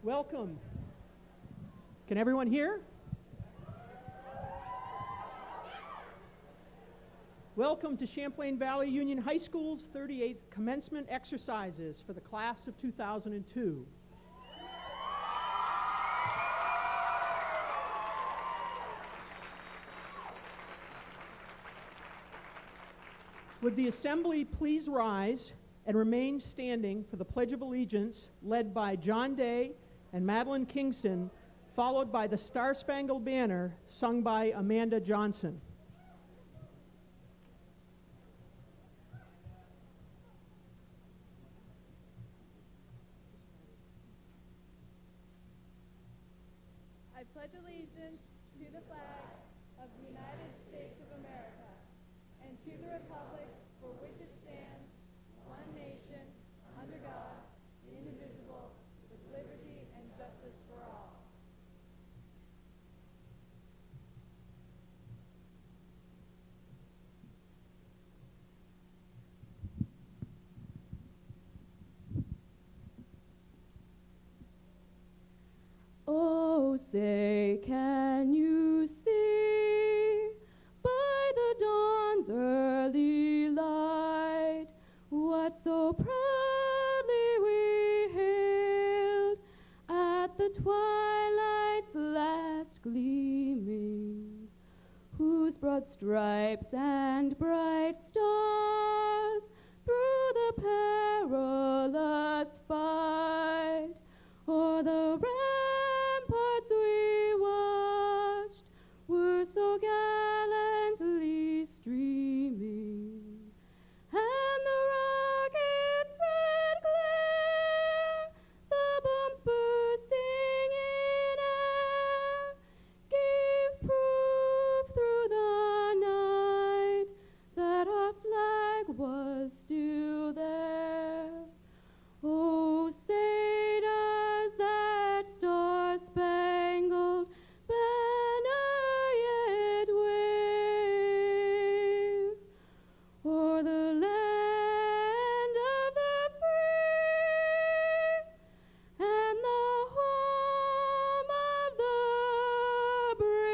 Welcome. Can everyone hear? Welcome to Champlain Valley Union High School's 38th commencement exercises for the class of 2002. Would the assembly please rise and remain standing for the Pledge of Allegiance led by John Day and Madeline Kingston, followed by the Star-Spangled Banner sung by Amanda Johnson. I pledge allegiance to the flag of the United States of America and to the republic for which it stands, one nation, under God, indivisible, with liberty and justice for all. Oh, say, can you see by the dawn's early light what so proudly we hailed at the twilight's last gleaming, whose broad stripes and bright stars through the perilous fight o'er the ramparts we watched were so gallantly streaming, and the rockets' red glare, the bombs bursting in air, gave proof through the night that our flag was still there. Oh, say does that star-spangled banner yet wave o'er the land of the free and the home of the brave?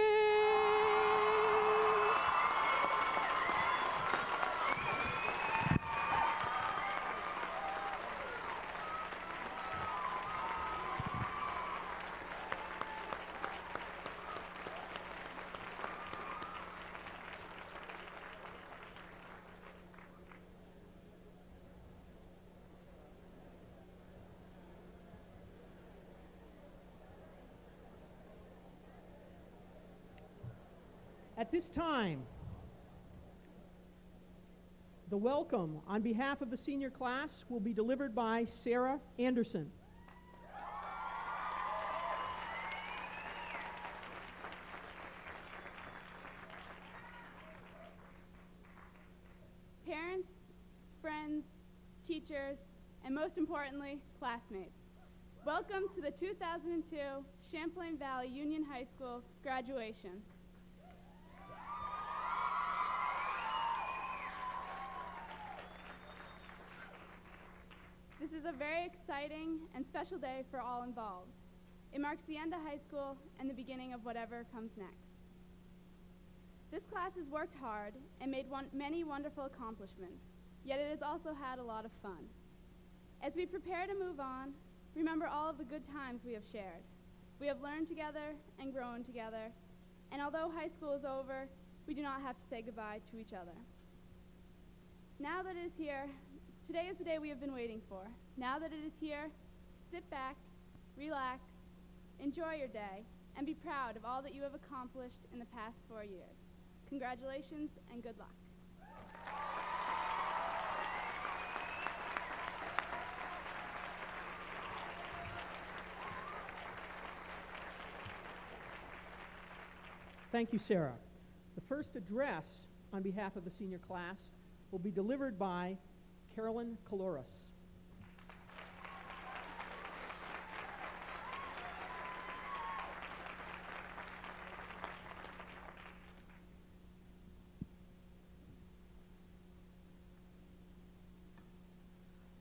At this time, the welcome on behalf of the senior class will be delivered by Sarah Anderson. Parents, friends, teachers, and most importantly, classmates, welcome to the 2002 Champlain Valley Union High School graduation. This is a very exciting and special day for all involved. It marks the end of high school and the beginning of whatever comes next. This class has worked hard and made many wonderful accomplishments, yet it has also had a lot of fun. As we prepare to move on, remember all of the good times we have shared. We have learned together and grown together, and although high school is over, we do not have to say goodbye to each other. Now that it is here, today is the day we have been waiting for. Now that it is here, sit back, relax, enjoy your day, and be proud of all that you have accomplished in the past 4 years. Congratulations and good luck. Thank you, Sarah. The first address on behalf of the senior class will be delivered by Carolyn Kaloris.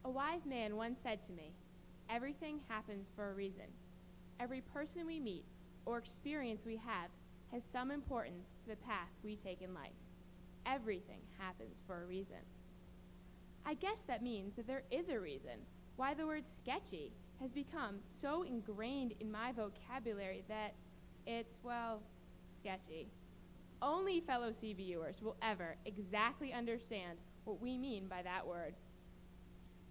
A wise man once said to me, "Everything happens for a reason. Every person we meet or experience we have has some importance to the path we take in life. Everything happens for a reason." I guess that means that there is a reason why the word sketchy has become so ingrained in my vocabulary that it's, well, sketchy. Only fellow CVUers will ever exactly understand what we mean by that word.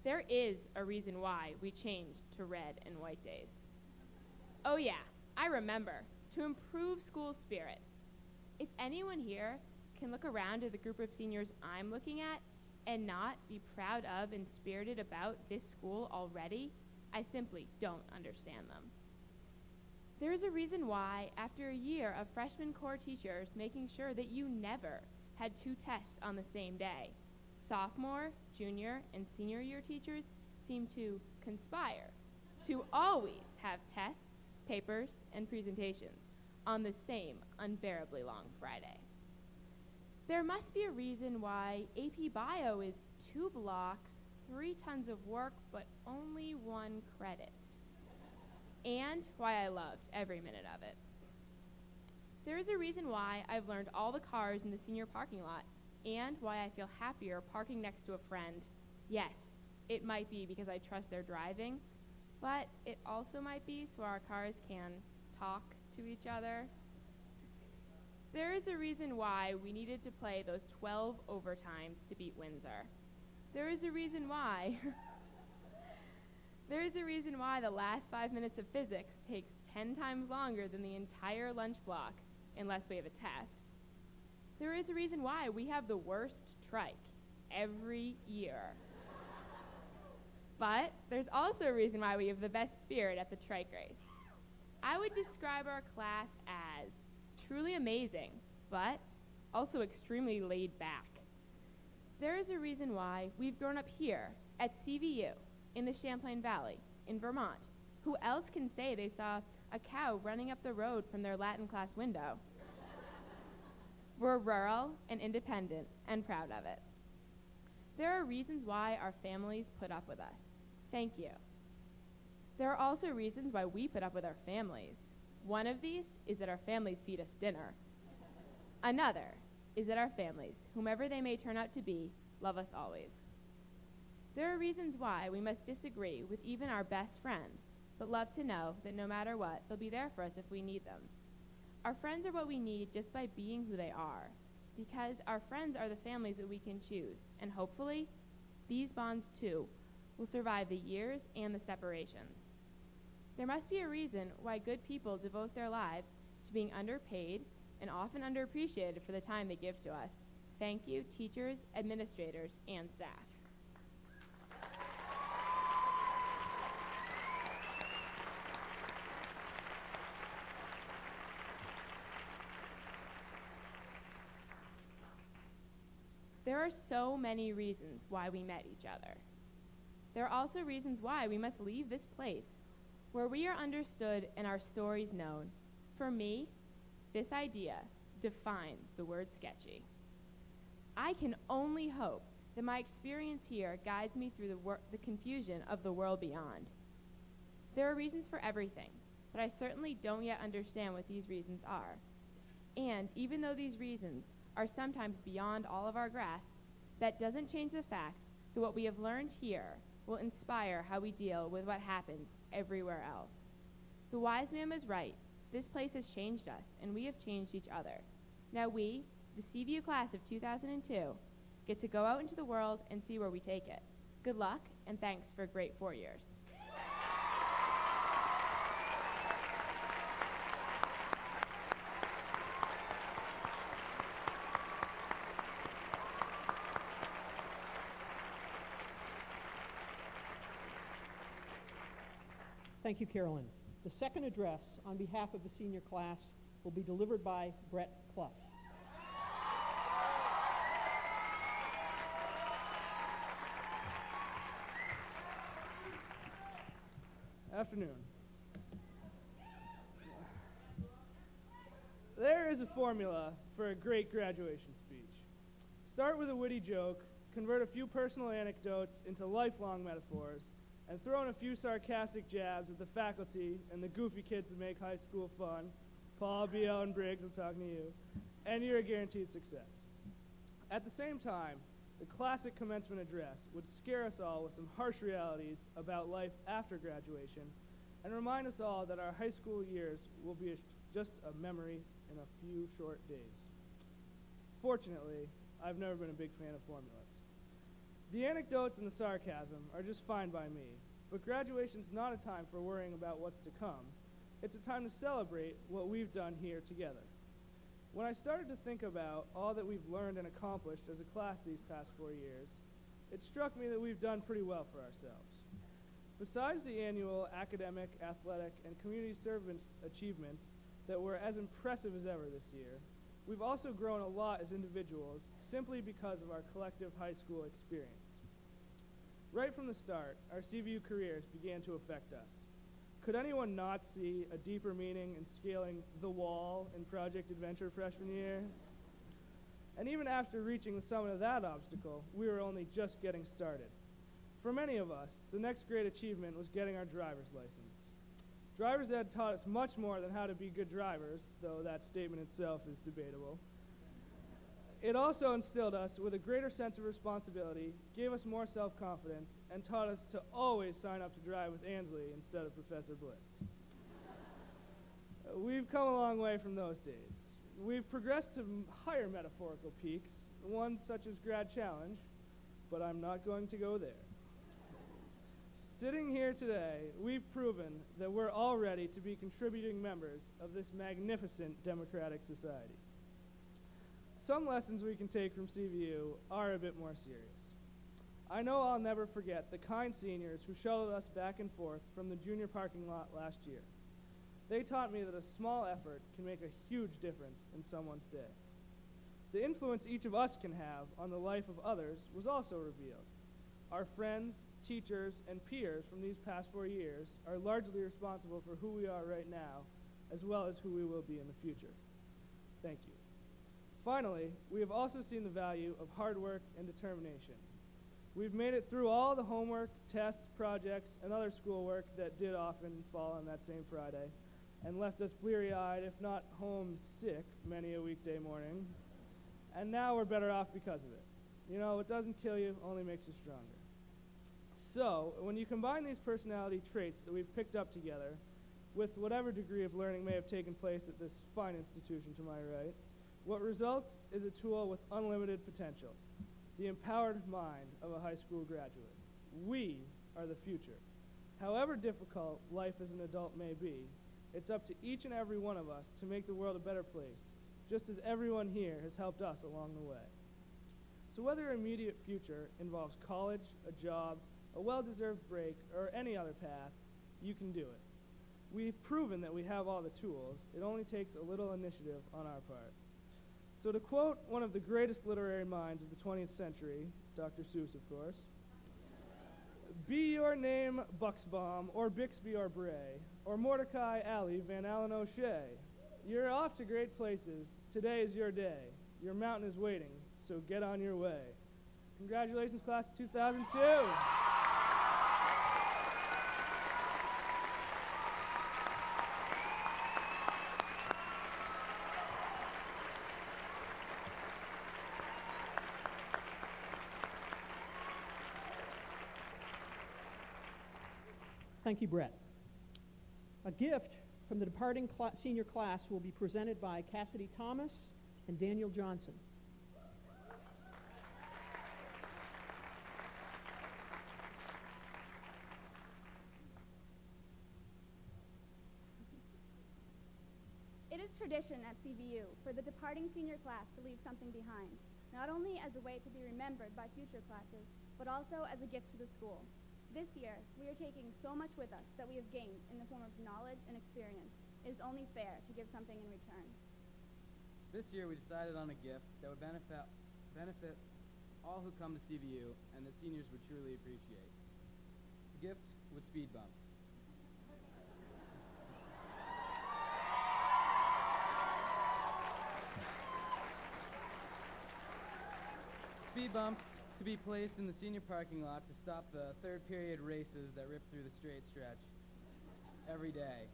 There is a reason why we changed to red and white days. Oh yeah, I remember, to improve school spirit. If anyone here can look around at the group of seniors I'm looking at and not be proud of and spirited about this school already, I simply don't understand them. There is a reason why, after a year of freshman core teachers making sure that you never had 2 tests on the same day, sophomore, junior, and senior year teachers seem to conspire to always have tests, papers, and presentations on the same unbearably long Friday. There must be a reason why AP Bio is 2 blocks, 3 tons of work, but only 1 credit. And why I loved every minute of it. There is a reason why I've learned all the cars in the senior parking lot, and why I feel happier parking next to a friend. Yes, it might be because I trust their driving, but it also might be so our cars can talk to each other. There is a reason why we needed to play those 12 overtimes to beat Windsor. There is a reason why the last 5 minutes of physics takes 10 times longer than the entire lunch block unless we have a test. There is a reason why we have the worst trike every year. But there's also a reason why we have the best spirit at the trike race. I would describe our class as truly amazing, but also extremely laid back. There is a reason why we've grown up here at CVU in the Champlain Valley in Vermont. Who else can say they saw a cow running up the road from their Latin class window? We're rural and independent and proud of it. There are reasons why our families put up with us. Thank you. There are also reasons why we put up with our families. One of these is that our families feed us dinner. Another is that our families, whomever they may turn out to be, love us always. There are reasons why we must disagree with even our best friends, but love to know that no matter what, they'll be there for us if we need them. Our friends are what we need just by being who they are, because our friends are the families that we can choose, and hopefully, these bonds too will survive the years and the separations. There must be a reason why good people devote their lives to being underpaid and often underappreciated for the time they give to us. Thank you, teachers, administrators, and staff. There are so many reasons why we met each other. There are also reasons why we must leave this place where we are understood and our stories known. For me, this idea defines the word sketchy. I can only hope that my experience here guides me through the confusion of the world beyond. There are reasons for everything, but I certainly don't yet understand what these reasons are. And even though these reasons are sometimes beyond all of our grasps, that doesn't change the fact that what we have learned here will inspire how we deal with what happens everywhere else. The wise man was right. This place has changed us, and we have changed each other. Now we, the CVU class of 2002, get to go out into the world and see where we take it. Good luck, and thanks for a great 4 years. Thank you, Carolyn. The second address on behalf of the senior class will be delivered by Brett Clough. Afternoon. There is a formula for a great graduation speech. Start with a witty joke, convert a few personal anecdotes into lifelong metaphors, and throw in a few sarcastic jabs at the faculty and the goofy kids that make high school fun. Paul, B.L., and Briggs, I'm talking to you. And you're a guaranteed success. At the same time, the classic commencement address would scare us all with some harsh realities about life after graduation and remind us all that our high school years will be just a memory in a few short days. Fortunately, I've never been a big fan of formulas. The anecdotes and the sarcasm are just fine by me, but graduation's not a time for worrying about what's to come. It's a time to celebrate what we've done here together. When I started to think about all that we've learned and accomplished as a class these past 4 years, it struck me that we've done pretty well for ourselves. Besides the annual academic, athletic, and community service achievements that were as impressive as ever this year, we've also grown a lot as individuals simply because of our collective high school experience. Right from the start, our CVU careers began to affect us. Could anyone not see a deeper meaning in scaling the wall in Project Adventure freshman year? And even after reaching the summit of that obstacle, we were only just getting started. For many of us, the next great achievement was getting our driver's license. Driver's ed taught us much more than how to be good drivers, though that statement itself is debatable. It also instilled us with a greater sense of responsibility, gave us more self-confidence, and taught us to always sign up to drive with Ansley instead of Professor Bliss. We've come a long way from those days. We've progressed to higher metaphorical peaks, one such as Grad Challenge, but I'm not going to go there. Sitting here today, we've proven that we're all ready to be contributing members of this magnificent democratic society. Some lessons we can take from CVU are a bit more serious. I know I'll never forget the kind seniors who shuttled us back and forth from the junior parking lot last year. They taught me that a small effort can make a huge difference in someone's day. The influence each of us can have on the life of others was also revealed. Our friends, teachers, and peers from these past 4 years are largely responsible for who we are right now, as well as who we will be in the future. Thank you. Finally, we have also seen the value of hard work and determination. We've made it through all the homework, tests, projects, and other schoolwork that did often fall on that same Friday, and left us bleary-eyed, if not homesick, many a weekday morning. And now we're better off because of it. You know, what doesn't kill you only makes you stronger. So, when you combine these personality traits that we've picked up together with whatever degree of learning may have taken place at this fine institution to my right, what results is a tool with unlimited potential, the empowered mind of a high school graduate. We are the future. However difficult life as an adult may be, it's up to each and every one of us to make the world a better place, just as everyone here has helped us along the way. So whether your immediate future involves college, a job, a well-deserved break, or any other path, you can do it. We've proven that we have all the tools. It only takes a little initiative on our part. So to quote one of the greatest literary minds of the 20th century, Dr. Seuss, of course, be your name Buxbaum, or Bixby or Bray, or Mordecai Alley Van Allen O'Shea. You're off to great places. Today is your day. Your mountain is waiting, so get on your way. Congratulations, class of 2002. Thank you, Brett. A gift from the departing senior class will be presented by Cassidy Thomas and Daniel Johnson. It is tradition at CVU for the departing senior class to leave something behind, not only as a way to be remembered by future classes, but also as a gift to the school. This year, we are taking so much with us that we have gained in the form of knowledge and experience. It is only fair to give something in return. This year, we decided on a gift that would benefit all who come to CVU and that seniors would truly appreciate. The gift was speed bumps. speed bumps to be placed in the senior parking lot to stop the third period races that rip through the straight stretch every day.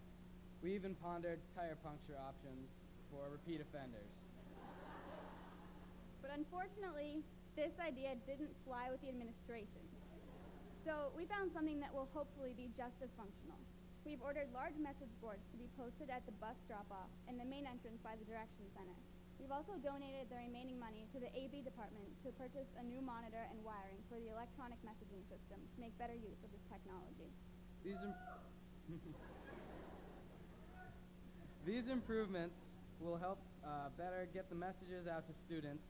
We even pondered tire puncture options for repeat offenders. But unfortunately, this idea didn't fly with the administration. So we found something that will hopefully be just as functional. We've ordered large message boards to be posted at the bus drop-off and the main entrance by the Direction Center. We've also donated the remaining money to the AV department to purchase a new monitor and wiring for the electronic messaging system to make better use of this technology. These improvements will help better get the messages out to students,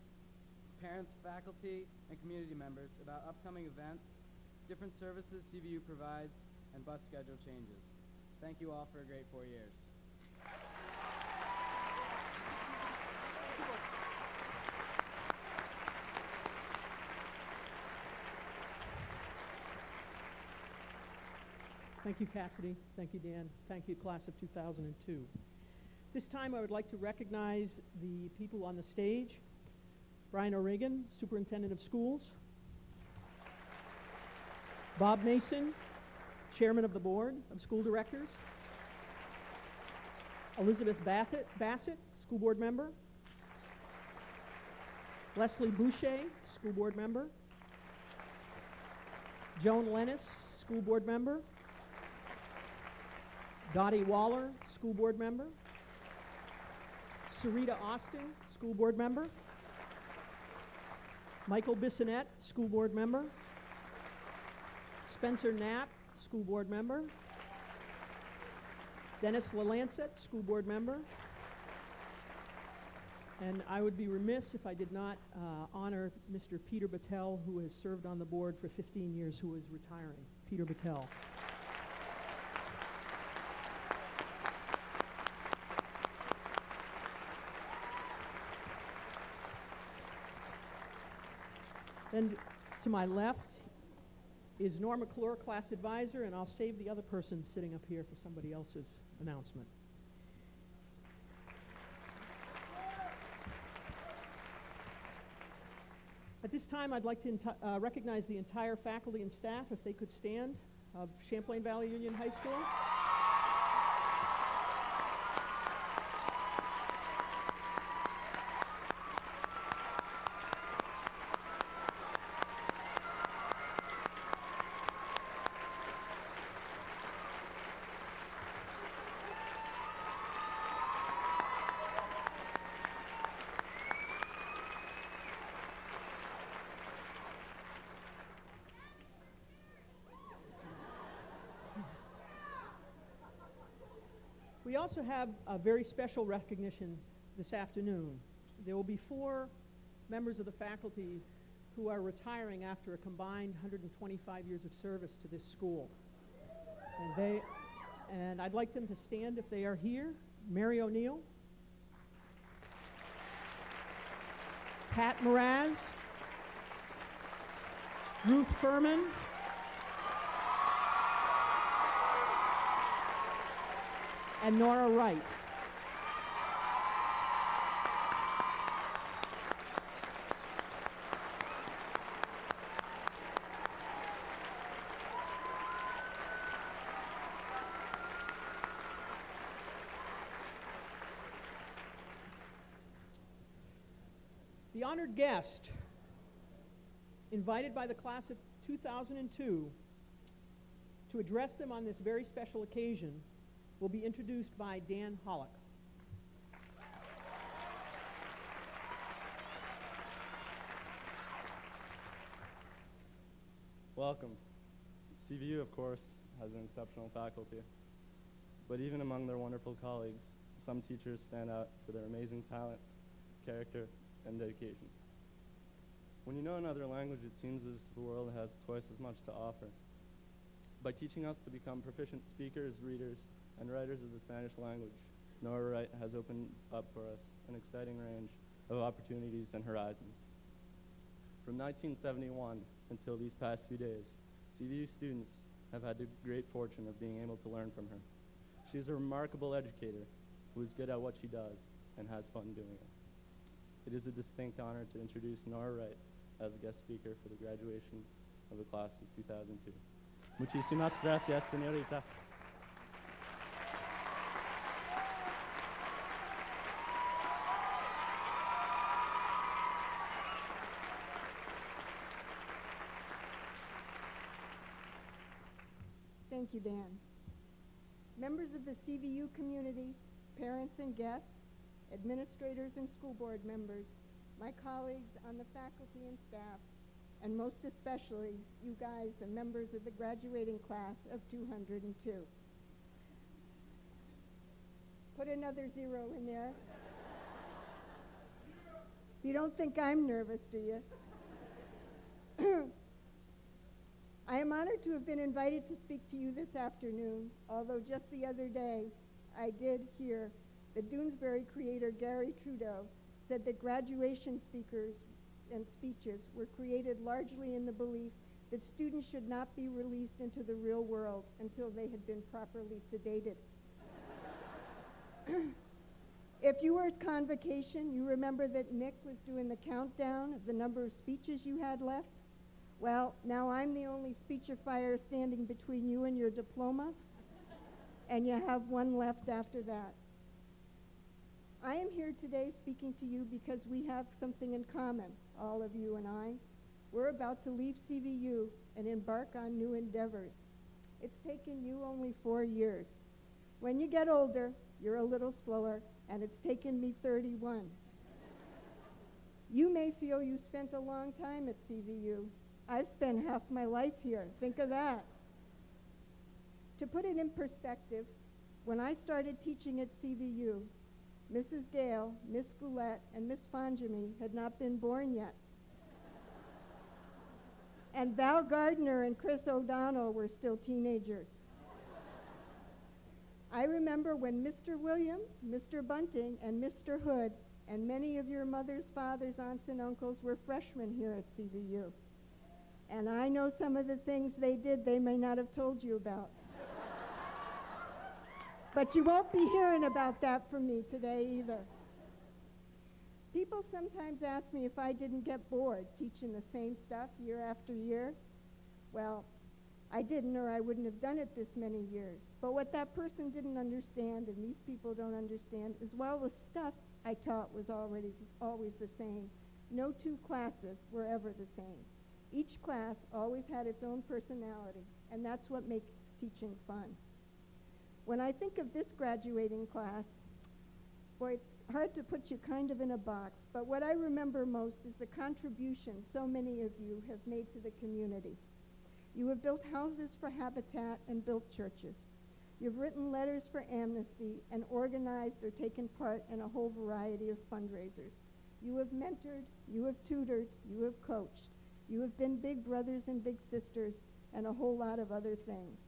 parents, faculty, and community members about upcoming events, different services CVU provides, and bus schedule changes. Thank you all for a great 4 years. Thank you, Cassidy. Thank you, Dan. Thank you, class of 2002. This time I would like to recognize the people on the stage. Brian O'Regan, Superintendent of Schools. Bob Mason, Chairman of the Board of School Directors. Elizabeth Bassett, School Board Member. Leslie Boucher, School Board Member. Joan Lennis, School Board Member. Dottie Waller, School Board Member. Sarita Austin, School Board Member. Michael Bissonette, School Board Member. Spencer Knapp, School Board Member. Dennis LaLancette, School Board Member. And I would be remiss if I did not honor Mr. Peter Battelle, who has served on the board for 15 years, who is retiring. Peter Battelle. Then to my left is Norma McClure, class advisor, and I'll save the other person sitting up here for somebody else's announcement. At this time, I'd like to recognize the entire faculty and staff, if they could stand, of Champlain Valley Union High School. We also have a very special recognition this afternoon. There will be 4 members of the faculty who are retiring after a combined 125 years of service to this school. And I'd like them to stand if they are here. Mary O'Neill, Pat Mraz, Ruth Furman, and Nora Wright. The honored guest invited by the class of 2002 to address them on this very special occasion will be introduced by Dan Hollick. Welcome. CVU, of course, has an exceptional faculty. But even among their wonderful colleagues, some teachers stand out for their amazing talent, character, and dedication. When you know another language, it seems as if the world has twice as much to offer. By teaching us to become proficient speakers, readers, and writers of the Spanish language, Nora Wright has opened up for us an exciting range of opportunities and horizons. From 1971 until these past few days, CVU students have had the great fortune of being able to learn from her. She is a remarkable educator who is good at what she does and has fun doing it. It is a distinct honor to introduce Nora Wright as a guest speaker for the graduation of the class of 2002. Muchísimas gracias, señorita. Thank you, Dan. Members of the CVU community, parents and guests, administrators and school board members, my colleagues on the faculty and staff, and most especially you guys, the members of the graduating class of 202. Put another 0 in there. You don't think I'm nervous, do you? I am honored to have been invited to speak to you this afternoon, although just the other day I did hear that Doonesbury creator Gary Trudeau said that graduation speakers and speeches were created largely in the belief that students should not be released into the real world until they had been properly sedated. If you were at convocation, you remember that Nick was doing the countdown of the number of speeches you had left? Well, now I'm the only speechifier standing between you and your diploma, and you have one left after that. I am here today speaking to you because we have something in common, all of you and I. We're about to leave CVU and embark on new endeavors. It's taken you only 4 years. When you get older, you're a little slower, and it's taken me 31. You may feel you spent a long time at CVU. I've spent half my life here. Think of that. To put it in perspective, when I started teaching at CVU, Mrs. Gale, Miss Goulette, and Miss Fonjami had not been born yet. And Val Gardner and Chris O'Donnell were still teenagers. I remember when Mr. Williams, Mr. Bunting, and Mr. Hood, and many of your mother's fathers, aunts, and uncles were freshmen here at CVU. And I know some of the things they did they may not have told you about. But you won't be hearing about that from me today either. People sometimes ask me if I didn't get bored teaching the same stuff year after year. Well, I didn't, or I wouldn't have done it this many years. But what that person didn't understand, and these people don't understand, is while the stuff I taught was always the same, no two classes were ever the same. Each class always had its own personality, and that's what makes teaching fun. When I think of this graduating class, boy, it's hard to put you kind of in a box, but what I remember most is the contribution so many of you have made to the community. You have built houses for Habitat and built churches. You've written letters for Amnesty and organized or taken part in a whole variety of fundraisers. You have mentored, you have tutored, you have coached. You have been big brothers and big sisters and a whole lot of other things.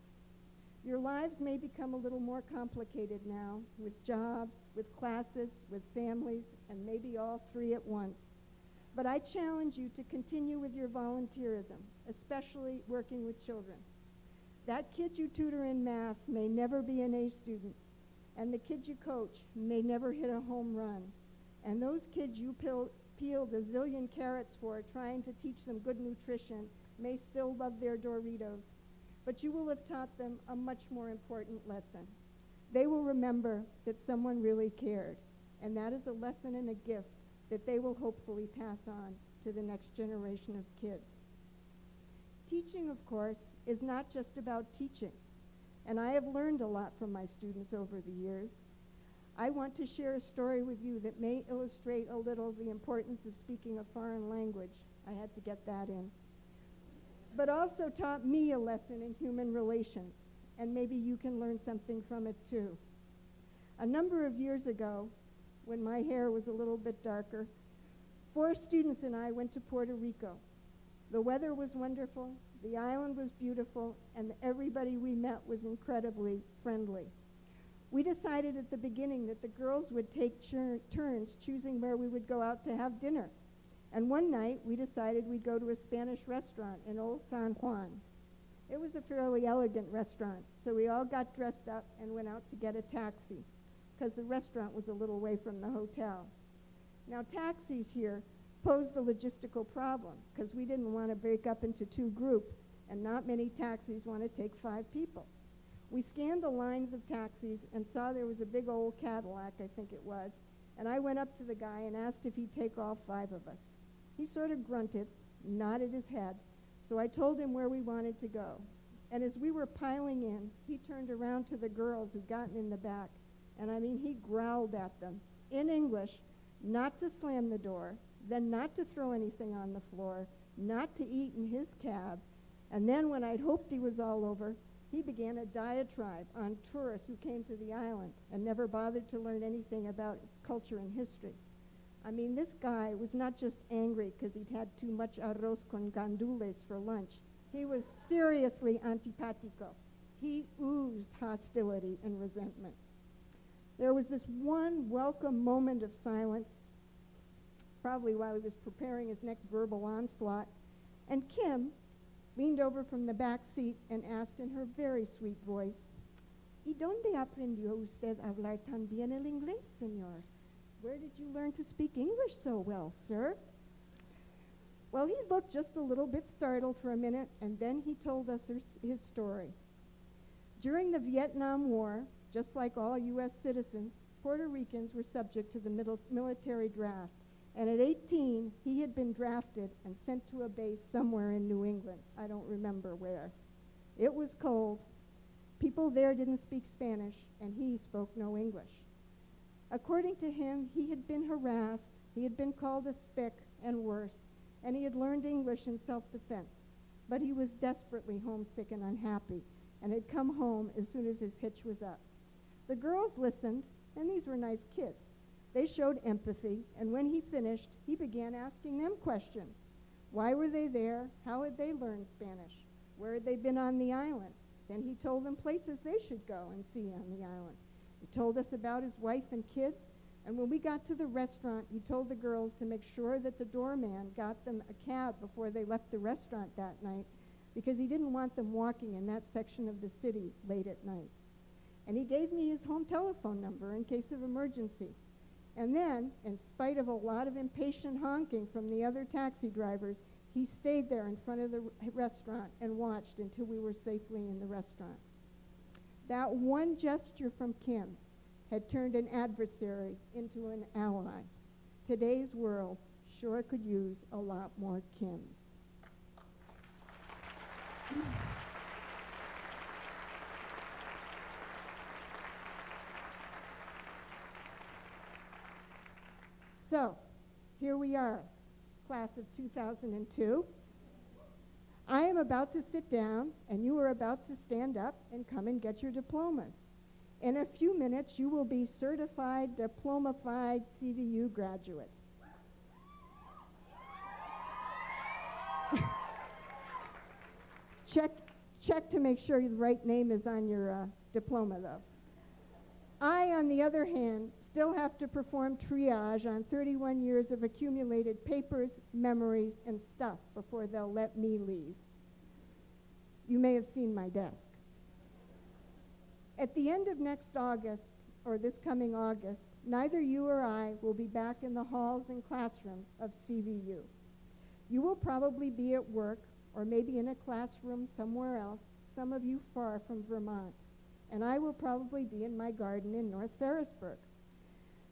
Your lives may become a little more complicated now, with jobs, with classes, with families, and maybe all three at once. But I challenge you to continue with your volunteerism, especially working with children. That kid you tutor in math may never be an A student, and the kid you coach may never hit a home run. And those kids you peeled a zillion carrots for trying to teach them good nutrition may still love their Doritos, but you will have taught them a much more important lesson. They will remember that someone really cared, and that is a lesson and a gift that they will hopefully pass on to the next generation of kids. Teaching, of course, is not just about teaching, and I have learned a lot from my students over the years. I want to share a story with you that may illustrate a little the importance of speaking a foreign language. I had to get that in. But also taught me a lesson in human relations, and maybe you can learn something from it too. A number of years ago, when my hair was a little bit darker, 4 students and I went to Puerto Rico. The weather was wonderful, the island was beautiful, and everybody we met was incredibly friendly. We decided at the beginning that the girls would take turns choosing where we would go out to have dinner. And one night, we decided we'd go to a Spanish restaurant in Old San Juan. It was a fairly elegant restaurant, so we all got dressed up and went out to get a taxi, because the restaurant was a little way from the hotel. Now, taxis here posed a logistical problem because we didn't want to break up into two groups, and not many taxis want to take 5 people. We scanned the lines of taxis and saw there was a big old Cadillac, I think it was, and I went up to the guy and asked if he'd take all 5 of us. He sort of grunted, nodded his head, so I told him where we wanted to go. And as we were piling in, he turned around to the girls who'd gotten in the back, and I mean, he growled at them in English not to slam the door, then not to throw anything on the floor, not to eat in his cab, and then when I'd hoped he was all over, he began a diatribe on tourists who came to the island and never bothered to learn anything about its culture and history. I mean, this guy was not just angry because he'd had too much arroz con gandules for lunch. He was seriously antipatico. He oozed hostility and resentment. There was this one welcome moment of silence, probably while he was preparing his next verbal onslaught, and Kim leaned over from the back seat and asked in her very sweet voice, ¿Y dónde aprendió usted a hablar tan bien el inglés, señor? Where did you learn to speak English so well, sir? Well, he looked just a little bit startled for a minute, and then he told us his story. During the Vietnam War, just like all U.S. citizens, Puerto Ricans were subject to the military draft. And at 18, he had been drafted and sent to a base somewhere in New England. I don't remember where. It was cold. People there didn't speak Spanish, and he spoke no English. According to him, he had been harassed, he had been called a spick, and worse, and he had learned English in self-defense. But he was desperately homesick and unhappy, and had come home as soon as his hitch was up. The girls listened, and these were nice kids. They showed empathy, and when he finished, he began asking them questions. Why were they there? How had they learned Spanish? Where had they been on the island? Then he told them places they should go and see on the island. He told us about his wife and kids, and when we got to the restaurant, he told the girls to make sure that the doorman got them a cab before they left the restaurant that night, because he didn't want them walking in that section of the city late at night. And he gave me his home telephone number in case of emergency. And then, in spite of a lot of impatient honking from the other taxi drivers, he stayed there in front of the restaurant and watched until we were safely in the restaurant. That one gesture from Kim had turned an adversary into an ally. Today's world sure could use a lot more Kims. So, here we are, class of 2002. I am about to sit down, and you are about to stand up and come and get your diplomas. In a few minutes, you will be certified, diploma-fied CVU graduates. Check to make sure the right name is on your diploma, though. I, on the other hand, still have to perform triage on 31 years of accumulated papers, memories, and stuff before they'll let me leave. You may have seen my desk. At the end of next August, or this coming August, neither you or I will be back in the halls and classrooms of CVU. You will probably be at work, or maybe in a classroom somewhere else, some of you far from Vermont. And I will probably be in my garden in North Ferrisburg.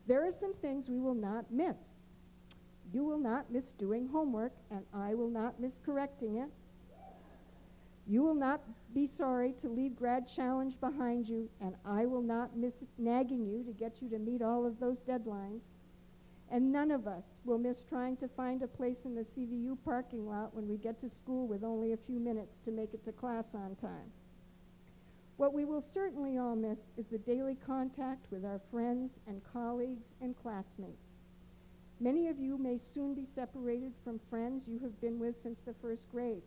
There are some things we will not miss. You will not miss doing homework, and I will not miss correcting it. You will not be sorry to leave Grad Challenge behind you, and I will not miss nagging you to get you to meet all of those deadlines. And none of us will miss trying to find a place in the CVU parking lot when we get to school with only a few minutes to make it to class on time. What we will certainly all miss is the daily contact with our friends and colleagues and classmates. Many of you may soon be separated from friends you have been with since the first grade.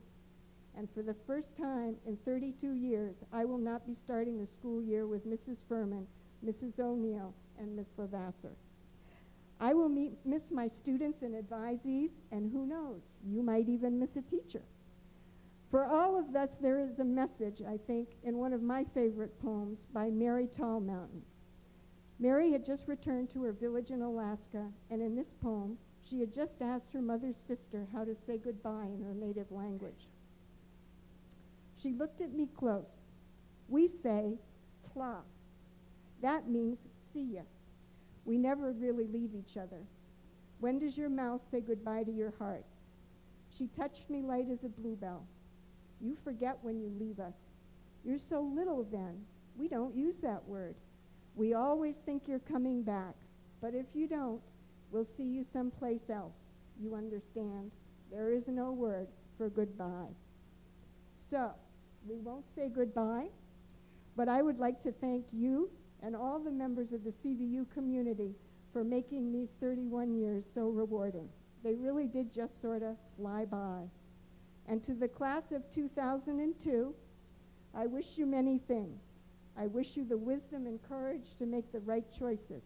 And for the first time in 32 years, I will not be starting the school year with Mrs. Furman, Mrs. O'Neill, and Miss Lavasser. I will miss my students and advisees, and who knows, you might even miss a teacher. For all of us, there is a message, I think, in one of my favorite poems by Mary Tall Mountain. Mary had just returned to her village in Alaska, and in this poem, She had just asked her mother's sister how to say goodbye in her native language. She looked at me close. We say, tla. That means see ya. We never really leave each other. When does your mouth say goodbye to your heart? She touched me light as a bluebell. You forget when you leave us. You're so little then. We don't use that word. We always think you're coming back. But if you don't, we'll see you someplace else. You understand? There is no word for goodbye. So, we won't say goodbye, but I would like to thank you and all the members of the CVU community for making these 31 years so rewarding. They really did just sort of fly by. And to the class of 2002, I wish you many things. I wish you the wisdom and courage to make the right choices.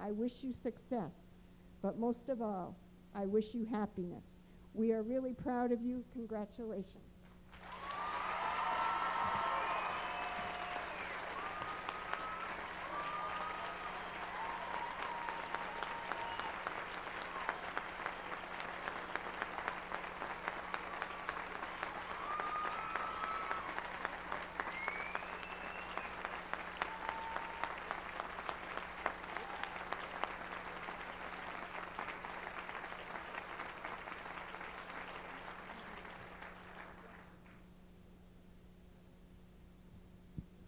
I wish you success. But most of all, I wish you happiness. We are really proud of you. Congratulations.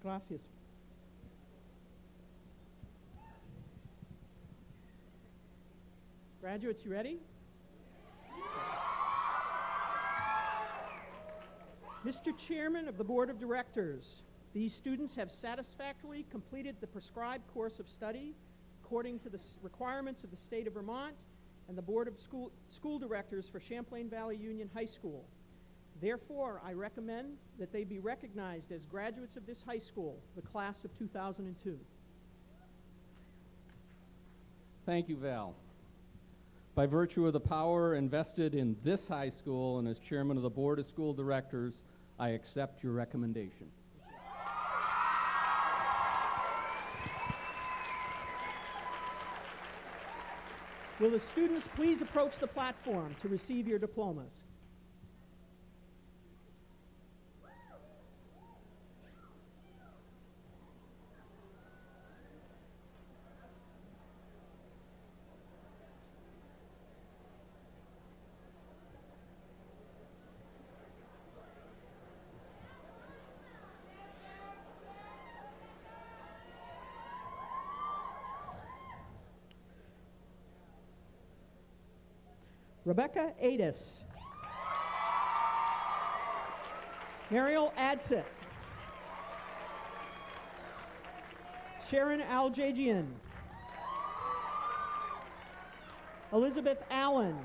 Gracias. Graduates, you ready? Mr. Chairman of the Board of Directors, these students have satisfactorily completed the prescribed course of study according to the requirements of the state of Vermont and the Board of School Directors for Champlain Valley Union High School. Therefore, I recommend that they be recognized as graduates of this high school, the class of 2002. Thank you, Val. By virtue of the power invested in this high school and as chairman of the Board of School Directors, I accept your recommendation. Will the students please approach the platform to receive your diplomas? Rebecca Adis. Mariel Adsit. Sharon Aljagian. Elizabeth Allen.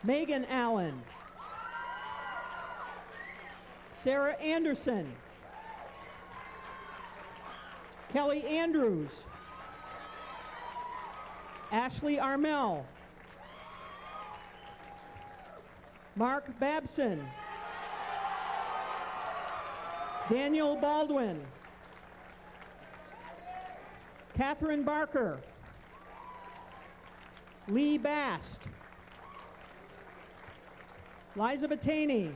Megan Allen. Sarah Anderson. Kelly Andrews. Ashley Armel. Mark Babson. Daniel Baldwin. Catherine Barker. Lee Bast. Liza Batani.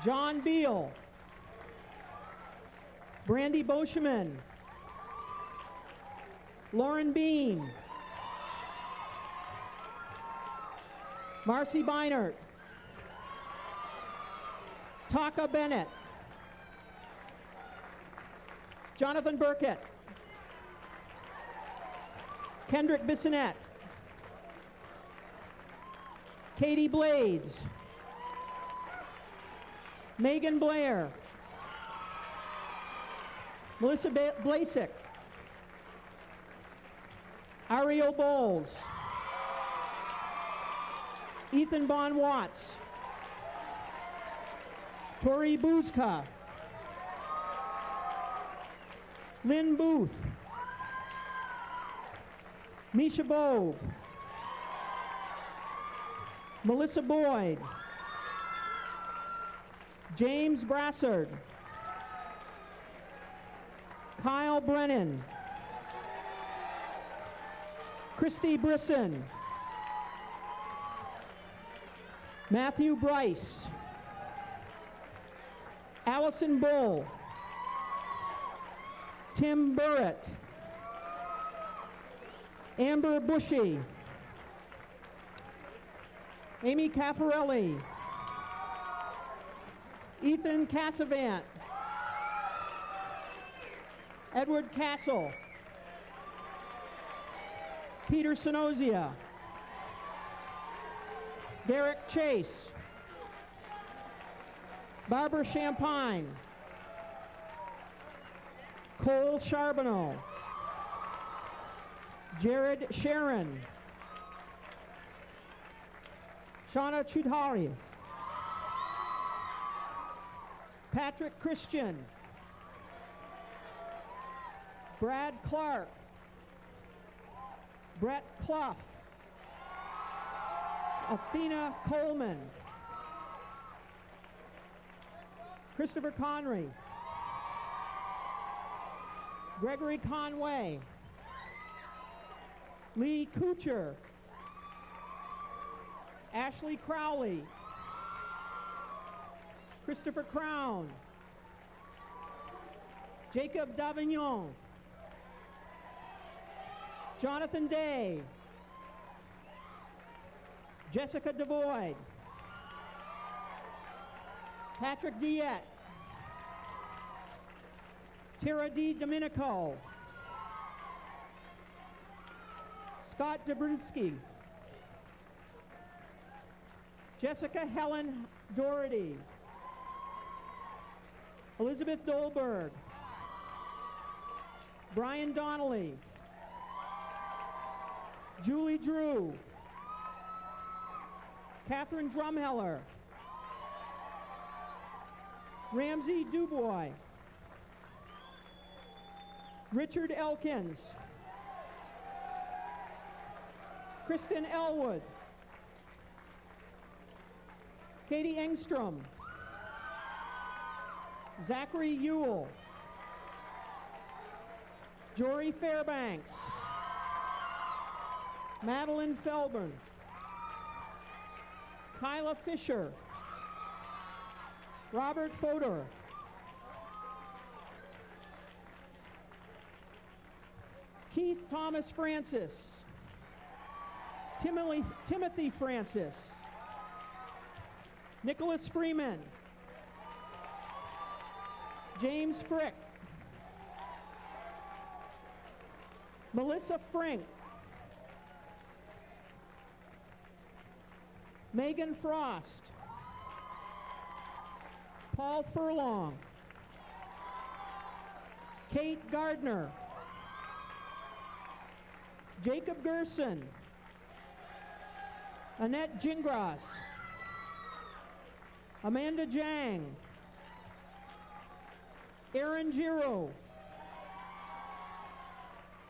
John Beal. Brandy Boschman. Lauren Bean. Marcy Beinert. Taka Bennett. Jonathan Burkett. Kendrick Bissonette. Katie Blades. Megan Blair. Melissa Blasik. Ariel Bowles. Ethan Bon Watts. Tori Buzka. Lynn Booth. Misha Bove. Melissa Boyd. James Brassard. Kyle Brennan. Christy Brisson. Matthew Bryce. Allison Bull. Tim Burrett. Amber Bushy. Amy Caffarelli. Ethan Cassavant. Edward Castle. Peter Sinozia. Derek Chase. Barbara Champagne. Cole Charbonneau. Jared Sharon. Shauna Chudhari. Patrick Christian. Brad Clark. Brett Clough. Athena Coleman. Christopher Conry. Gregory Conway. Lee Kuchar. Ashley Crowley. Christopher Crown. Jacob Davignon. Jonathan Day. Jessica Devoid. Patrick Diet. Tara D. Domenico. Scott Dabrowski. Jessica Helen Doherty. Elizabeth Dolberg. Brian Donnelly. Julie Drew. Catherine Drumheller. Ramsey Dubois. Richard Elkins. Kristen Elwood. Katie Engstrom. Zachary Ewell. Jory Fairbanks. Madeline Felburn. Kyla Fisher. Robert Fodor. Keith Thomas Francis. Timothy Francis. Nicholas Freeman. James Frick. Melissa Frink. Megan Frost. Paul Furlong. Kate Gardner. Jacob Gerson. Annette Gingras. Amanda Jang. Aaron Giro.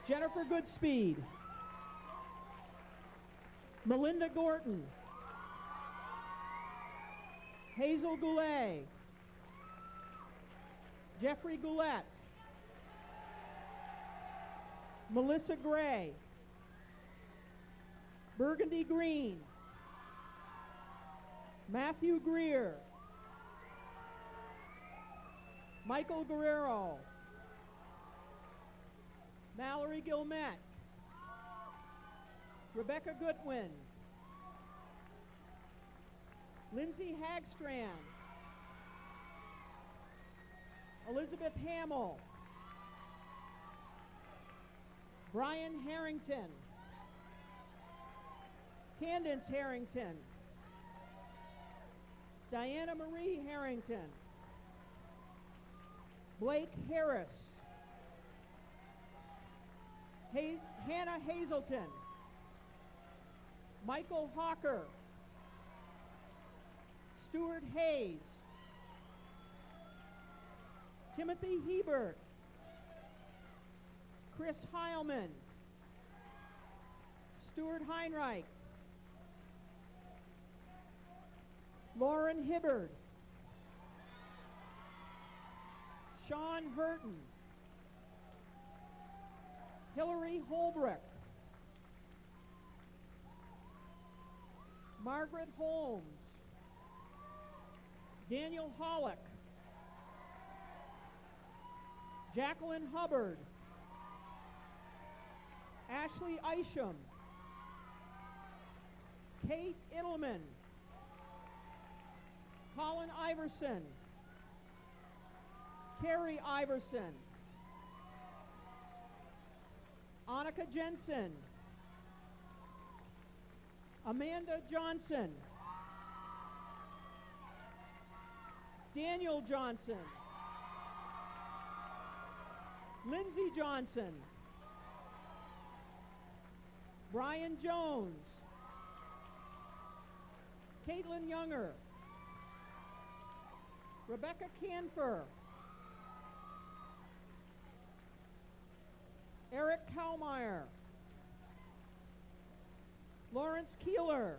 Jennifer Goodspeed. Melinda Gorton. Hazel Goulet. Jeffrey Goulette. Melissa Gray. Burgundy Green. Matthew Greer. Michael Guerrero. Mallory Gilmette. Rebecca Goodwin. Lindsay Hagstrand. Elizabeth Hamill. Brian Harrington. Candace Harrington. Diana Marie Harrington. Blake Harris. Hannah Hazelton. Michael Hawker. Stuart Hayes. Timothy Hebert. Chris Heilman. Stuart Heinreich. Lauren Hibbard. Sean Burton. Hillary Holbrook. Margaret Holmes, Daniel Hollick, Jacqueline Hubbard, Ashley Isham, Kate Ittleman, Colin Iverson, Carrie Iverson, Annika Jensen, Amanda Johnson, Daniel Johnson, Lindsay Johnson, Brian Jones, Caitlin Younger, Rebecca Canfer, Eric Kalmeyer, Lawrence Keeler,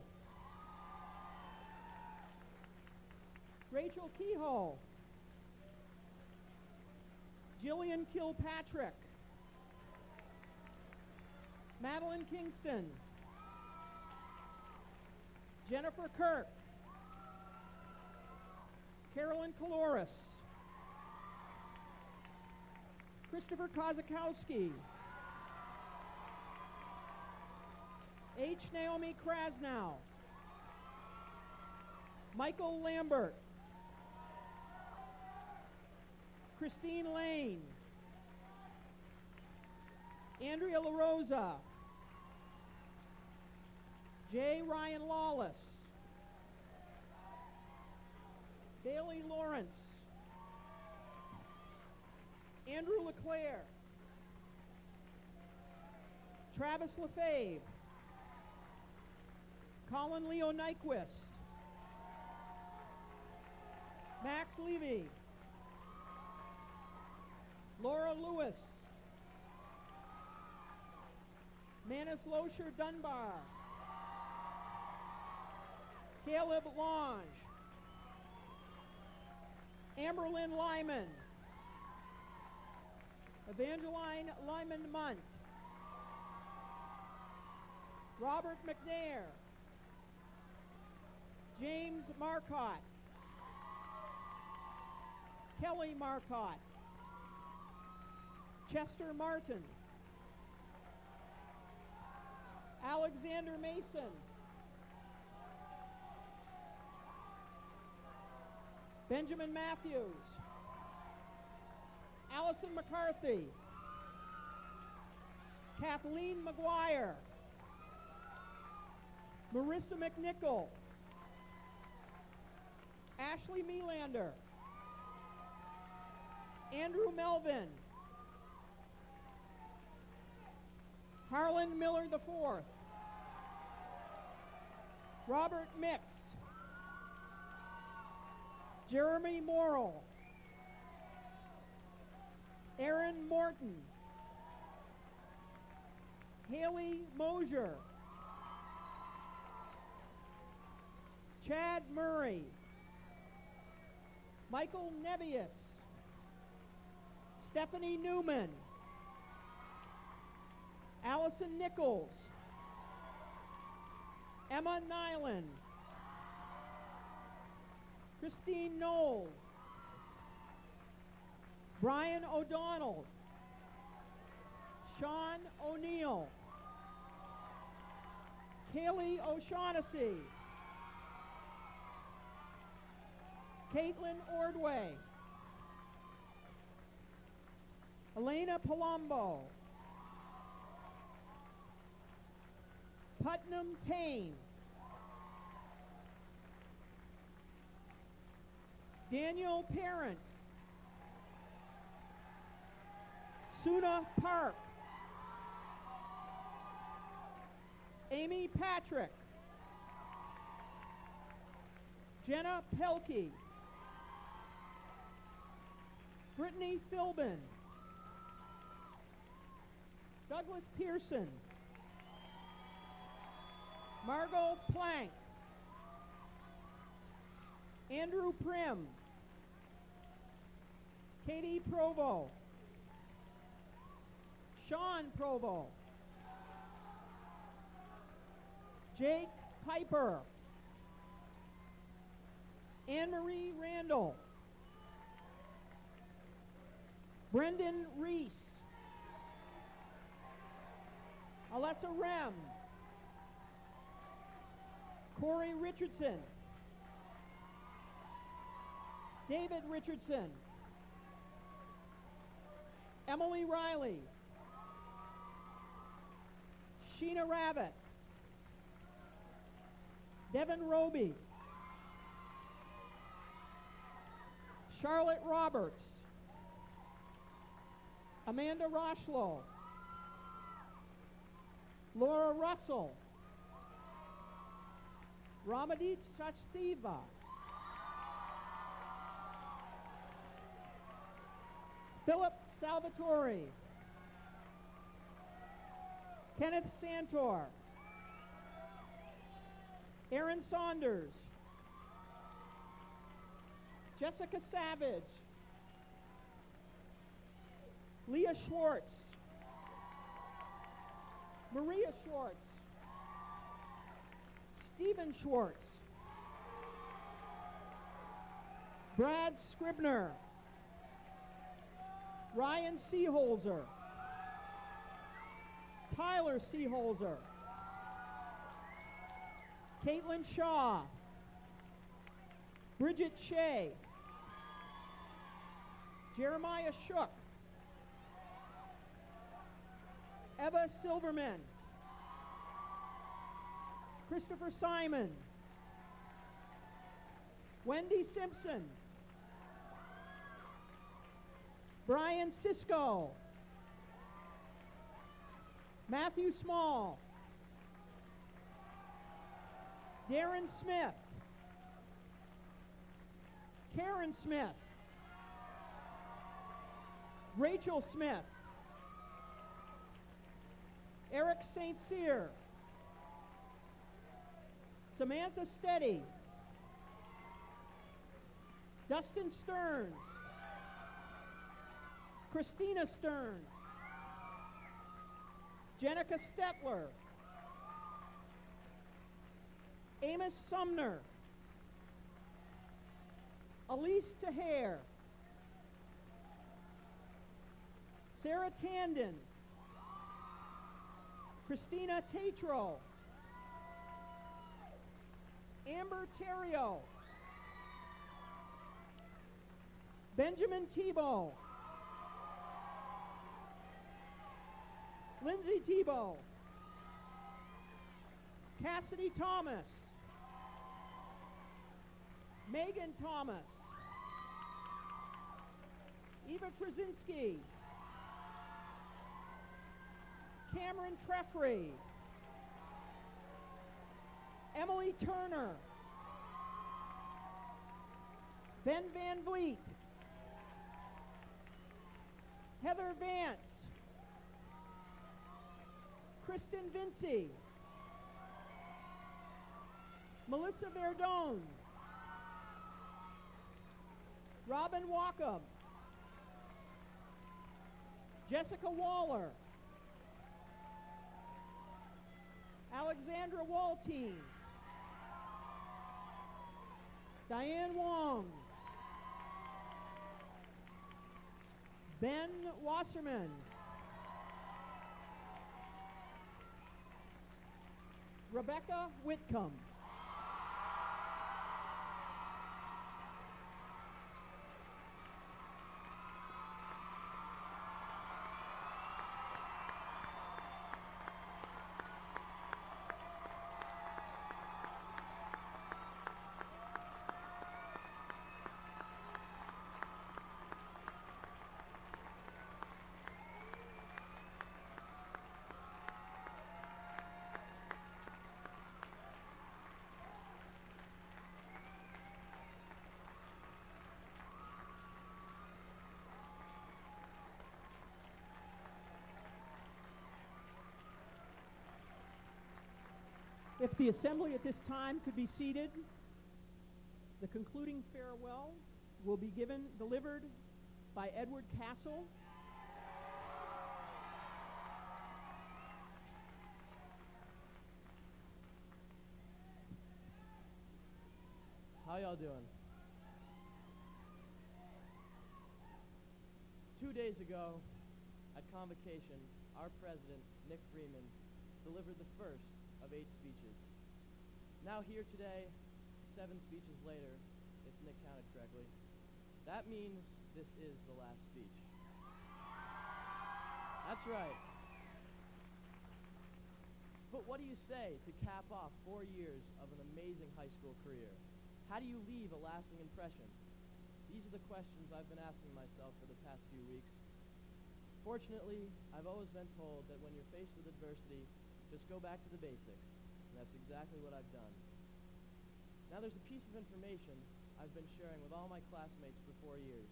Rachel Kehoe, Jillian Kilpatrick, Madeline Kingston, Jennifer Kirk, Carolyn Kaloris, Christopher Kozakowski, H. Naomi Krasnow, Michael Lambert, Christine Lane, Andrea LaRosa, J. Ryan Lawless, Bailey Lawrence, Andrew LeClaire, Travis LaFave, Colin Leo Nyquist, Max Levy, Laura Lewis, Manus Loescher Dunbar, Caleb Lange, Amberlyn Lyman, Evangeline Lyman Munt, Robert McNair, James Marcotte, Kelly Marcotte, Chester Martin, Alexander Mason, Benjamin Matthews, Allison McCarthy, Kathleen McGuire, Marissa McNichol, Ashley Melander, Andrew Melvin, Harlan Miller IV, Robert Mix, Jeremy Morrill, Aaron Morton, Haley Mosier, Chad Murray, Michael Nebius, Stephanie Newman, Allison Nichols, Emma Nyland, Christine Knoll, Brian O'Donnell, Sean O'Neill, Kaylee O'Shaughnessy, Caitlin Ordway, Elena Palumbo, Putnam Payne, Daniel Parent, Suna Park, Amy Patrick, Jenna Pelkey, Brittany Philbin, Douglas Pearson, Margot Plank, Andrew Prim, Katie Provo, Sean Provo, Jake Piper, Anne-Marie Randall, Brendan Reese, Alessa Rem, Corey Richardson, David Richardson, Emily Riley, Sheena Rabbit, Devin Roby, Charlotte Roberts, Amanda Roshlow, Laura Russell, Ramadit Sachdeva, Philip Salvatore, Kenneth Santor, Aaron Saunders, Jessica Savage, Leah Schwartz, Maria Schwartz, Stephen Schwartz, Brad Scribner, Ryan Seeholzer, Tyler Seeholzer, Caitlin Shaw, Bridget Shea, Jeremiah Shook, Eva Silverman, Christopher Simon, Wendy Simpson, Brian Sisko, Matthew Small, Darren Smith, Karen Smith, Rachel Smith, Eric St. Cyr, Samantha Steady, Dustin Stearns, Christina Stearns, Jenica Stetler, Amos Sumner, Elise Taher, Sarah Tandon, Christina Tatro, Amber Terrio, Benjamin Tebow, Lindsay Tebow, Cassidy Thomas, Megan Thomas, Eva Trzynski, Cameron Treffrey, Emily Turner, Ben Van Vliet, Heather Vance, Kristen Vinci, Melissa Verdone, Robin Wackham, Jessica Waller, Alexandra Waltine, Diane Wong, Ben Wasserman, Rebecca Whitcomb. If the assembly at this time could be seated, the concluding farewell will be delivered by Edward Castle. How y'all doing? 2 days ago, at convocation, our president, Nick Freeman, delivered the first of 8 speeches. Now here today, 7 speeches later, if Nick counted correctly, that means this is the last speech. That's right. But what do you say to cap off 4 years of an amazing high school career? How do you leave a lasting impression? These are the questions I've been asking myself for the past few weeks. Fortunately, I've always been told that when you're faced with adversity, just go back to the basics, and that's exactly what I've done. Now there's a piece of information I've been sharing with all my classmates for 4 years,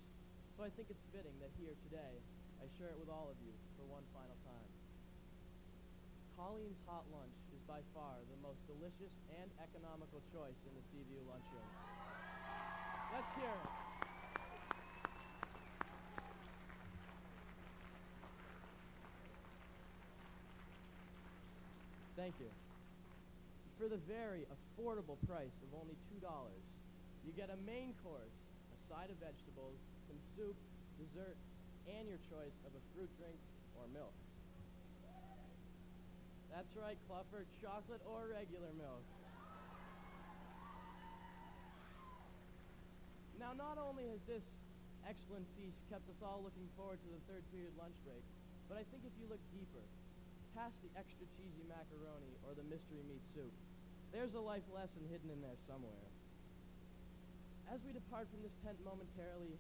so I think it's fitting that here today, I share it with all of you for one final time. Colleen's Hot Lunch is by far the most delicious and economical choice in the CVU lunchroom. Let's hear it. Thank you. For the very affordable price of only $2, you get a main course, a side of vegetables, some soup, dessert, and your choice of a fruit drink or milk. That's right, Cluffer, chocolate or regular milk. Now, not only has this excellent feast kept us all looking forward to the third period lunch break, but I think if you look deeper, past the extra cheesy macaroni or the mystery meat soup, there's a life lesson hidden in there somewhere. As we depart from this tent momentarily,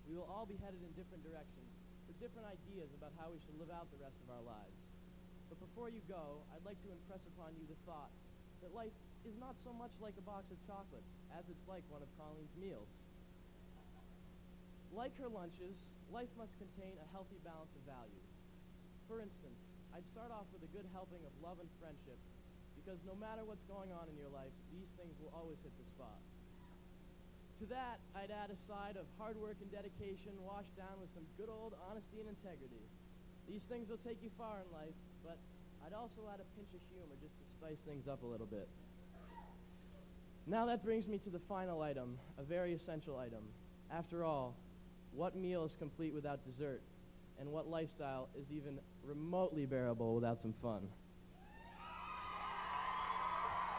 we will all be headed in different directions, with different ideas about how we should live out the rest of our lives. But before you go, I'd like to impress upon you the thought that life is not so much like a box of chocolates as it's like one of Colleen's meals. Like her lunches, life must contain a healthy balance of values. For instance, I'd start off with a good helping of love and friendship, because no matter what's going on in your life, these things will always hit the spot. To that, I'd add a side of hard work and dedication washed down with some good old honesty and integrity. These things will take you far in life, but I'd also add a pinch of humor just to spice things up a little bit. Now that brings me to the final item, a very essential item. After all, what meal is complete without dessert? And what lifestyle is even remotely bearable without some fun?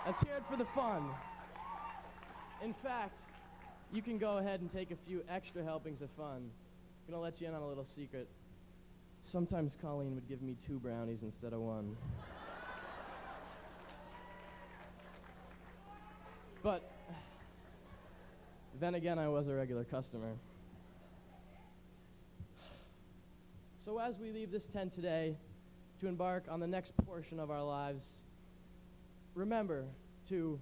Let's hear it for the fun. In fact, you can go ahead and take a few extra helpings of fun. I'm going to let you in on a little secret. Sometimes Colleen would give me 2 brownies instead of 1. But then again, I was a regular customer. So as we leave this tent today to embark on the next portion of our lives, remember to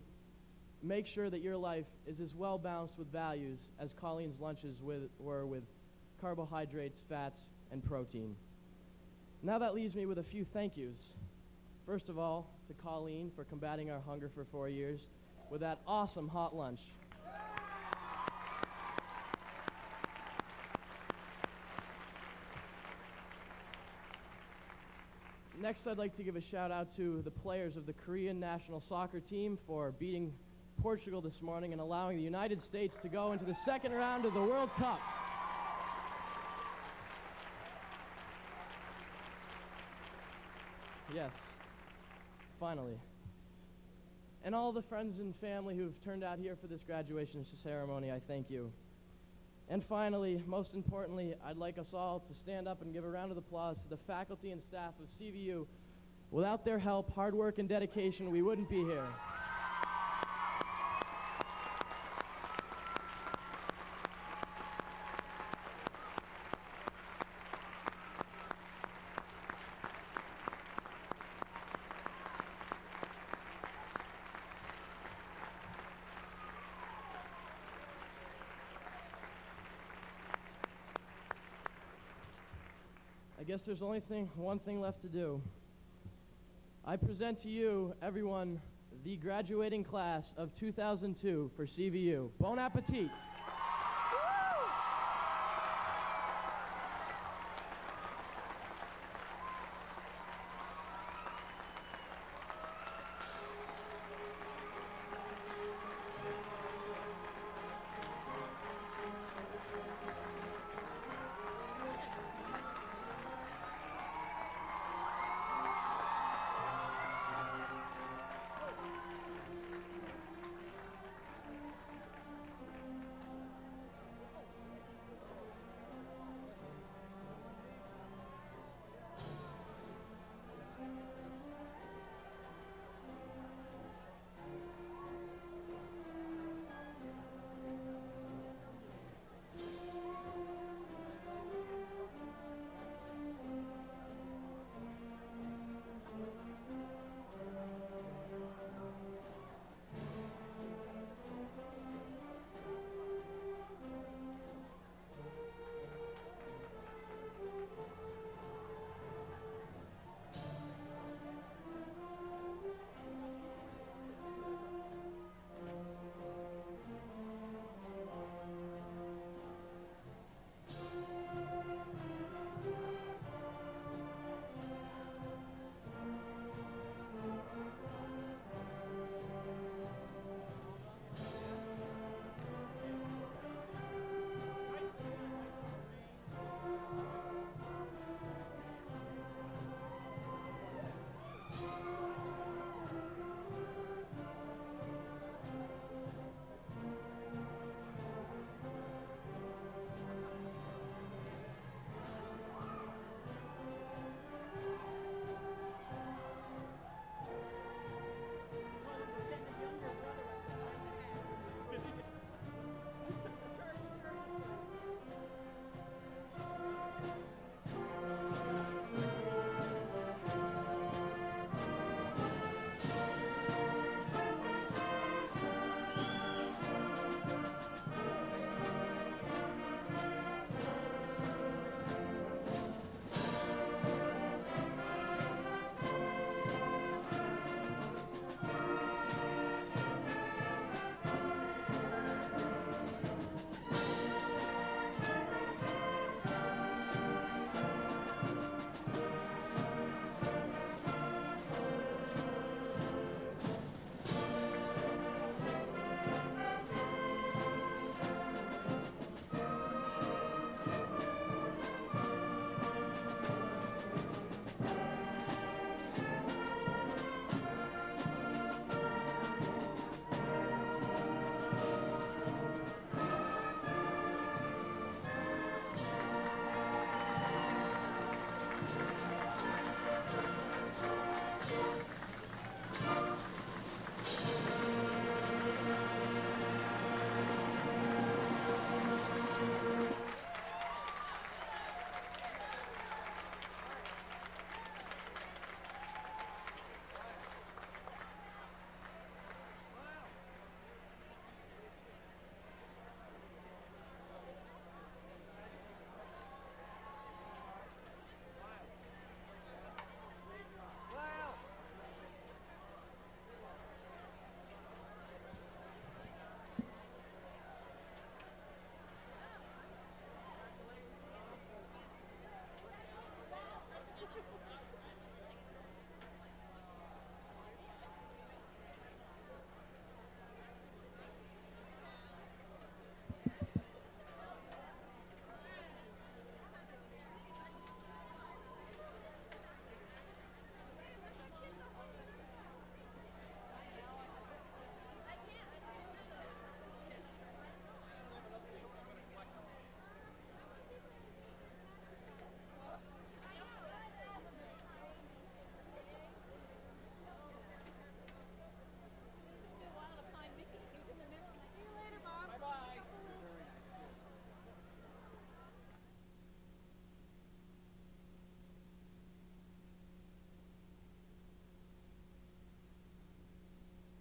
make sure that your life is as well balanced with values as Colleen's lunches were with carbohydrates, fats, and protein. Now that leaves me with a few thank yous. First of all, to Colleen for combating our hunger for 4 years with that awesome hot lunch. Next, I'd like to give a shout out to the players of the Korean national soccer team for beating Portugal this morning and allowing the United States to go into the second round of the World Cup. Yes, finally. And all the friends and family who've turned out here for this graduation ceremony, I thank you. And finally, most importantly, I'd like us all to stand up and give a round of applause to the faculty and staff of CVU. Without their help, hard work, and dedication, we wouldn't be here. I guess there's only one thing left to do. I present to you, everyone, the graduating class of 2002 for CVU. Bon appetit!